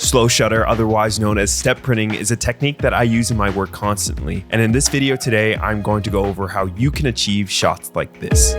Slow shutter, otherwise known as step printing, is a technique that I use in my work constantly. And in this video today, I'm going to go over how you can achieve shots like this.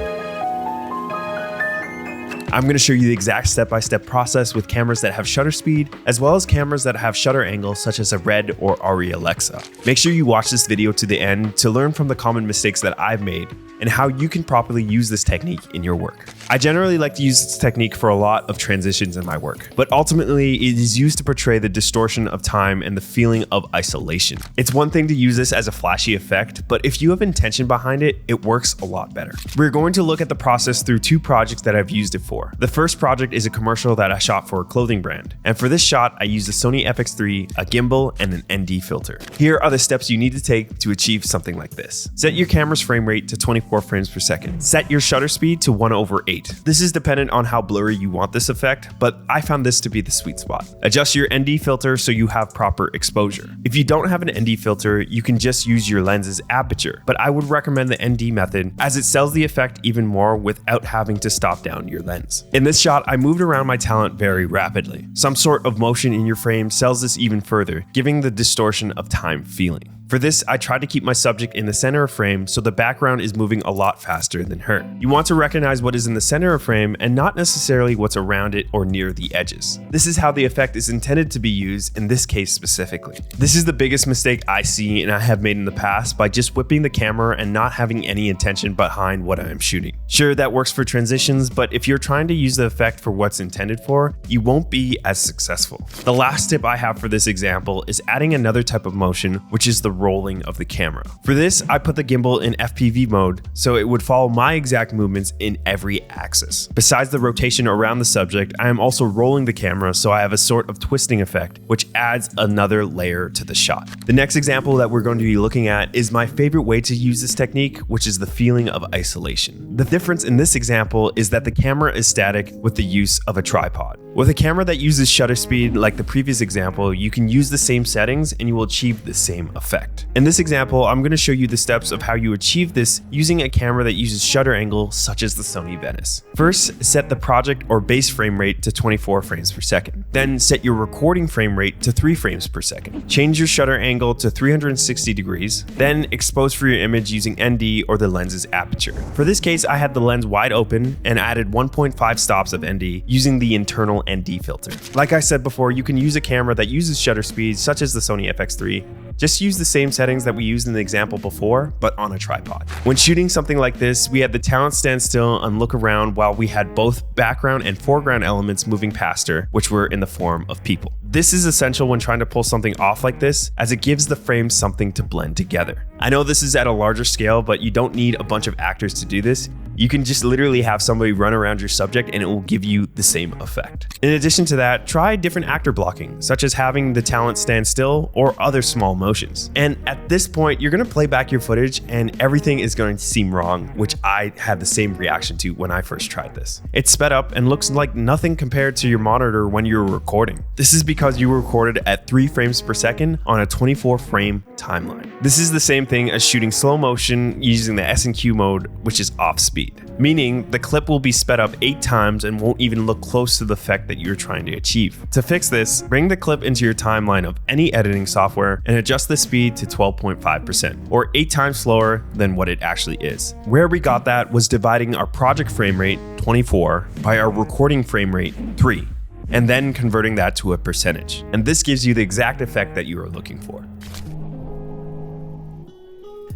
I'm going to show you the exact step-by-step process with cameras that have shutter speed, as well as cameras that have shutter angles such as a Red or Arri Alexa. Make sure you watch this video to the end to learn from the common mistakes that I've made and how you can properly use this technique in your work. I generally like to use this technique for a lot of transitions in my work, but ultimately it is used to portray the distortion of time and the feeling of isolation. It's one thing to use this as a flashy effect, but if you have intention behind it, it works a lot better. We're going to look at the process through two projects that I've used it for. The first project is a commercial that I shot for a clothing brand, and for this shot I used a Sony FX3, a gimbal, and an ND filter. Here are the steps you need to take to achieve something like this. Set your camera's frame rate to 24 frames per second. Set your shutter speed to 1/8. This is dependent on how blurry you want this effect, but I found this to be the sweet spot. Adjust your ND filter so you have proper exposure. If you don't have an ND filter, you can just use your lens's aperture, but I would recommend the ND method as it sells the effect even more without having to stop down your lens. In this shot, I moved around my talent very rapidly. Some sort of motion in your frame sells this even further, giving the distortion of time feeling. For this, I tried to keep my subject in the center of frame so the background is moving a lot faster than her. You want to recognize what is in the center of frame and not necessarily what's around it or near the edges. This is how the effect is intended to be used in this case specifically. This is the biggest mistake I see and I have made in the past by just whipping the camera and not having any intention behind what I am shooting. Sure, that works for transitions, but if you're trying to use the effect for what's intended for, you won't be as successful. The last tip I have for this example is adding another type of motion, which is the rolling of the camera. For this, I put the gimbal in FPV mode so it would follow my exact movements in every axis. Besides the rotation around the subject, I am also rolling the camera so I have a sort of twisting effect, which adds another layer to the shot. The next example that we're going to be looking at is my favorite way to use this technique, which is the feeling of isolation. The difference in this example is that the camera is static with the use of a tripod. With a camera that uses shutter speed like the previous example, you can use the same settings and you will achieve the same effect. In this example, I'm going to show you the steps of how you achieve this using a camera that uses shutter angle such as the Sony Venice. First, set the project or base frame rate to 24 frames per second. Then set your recording frame rate to 3 frames per second. Change your shutter angle to 360 degrees. Then expose for your image using ND or the lens's aperture. For this case, I had the lens wide open and added 1.5 stops of ND using the internal ND filter. Like I said before, you can use a camera that uses shutter speed such as the Sony FX3. Just use the same settings that we used in the example before, but on a tripod. When shooting something like this, we had the talent stand still and look around while we had both background and foreground elements moving past her, which were in the form of people. This is essential when trying to pull something off like this, as it gives the frame something to blend together. I know this is at a larger scale, but you don't need a bunch of actors to do this. You can just literally have somebody run around your subject and it will give you the same effect. In addition to that, try different actor blocking, such as having the talent stand still or other small motions. And at this point, you're going to play back your footage and everything is going to seem wrong, which I had the same reaction to when I first tried this. It's sped up and looks like nothing compared to your monitor when you're recording. This is because you recorded at 3 frames per second on a 24 frame timeline. This is the same thing as shooting slow motion using the S&Q mode, which is off speed. Meaning the clip will be sped up 8 times and won't even look close to the effect that you're trying to achieve. To fix this, bring the clip into your timeline of any editing software and adjust the speed to 12.5%, or 8 times slower than what it actually is. Where we got that was dividing our project frame rate, 24, by our recording frame rate, 3, and then converting that to a percentage. And this gives you the exact effect that you are looking for.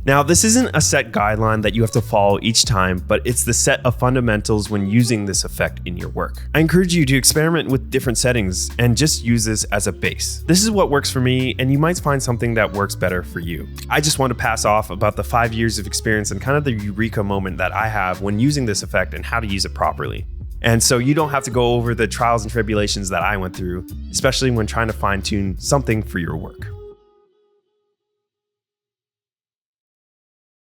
Now, this isn't a set guideline that you have to follow each time, but it's the set of fundamentals when using this effect in your work. I encourage you to experiment with different settings and just use this as a base. This is what works for me, and you might find something that works better for you. I just want to pass off about the 5 years of experience and kind of the eureka moment that I have when using this effect and how to use it properly. And so you don't have to go over the trials and tribulations that I went through, especially when trying to fine-tune something for your work.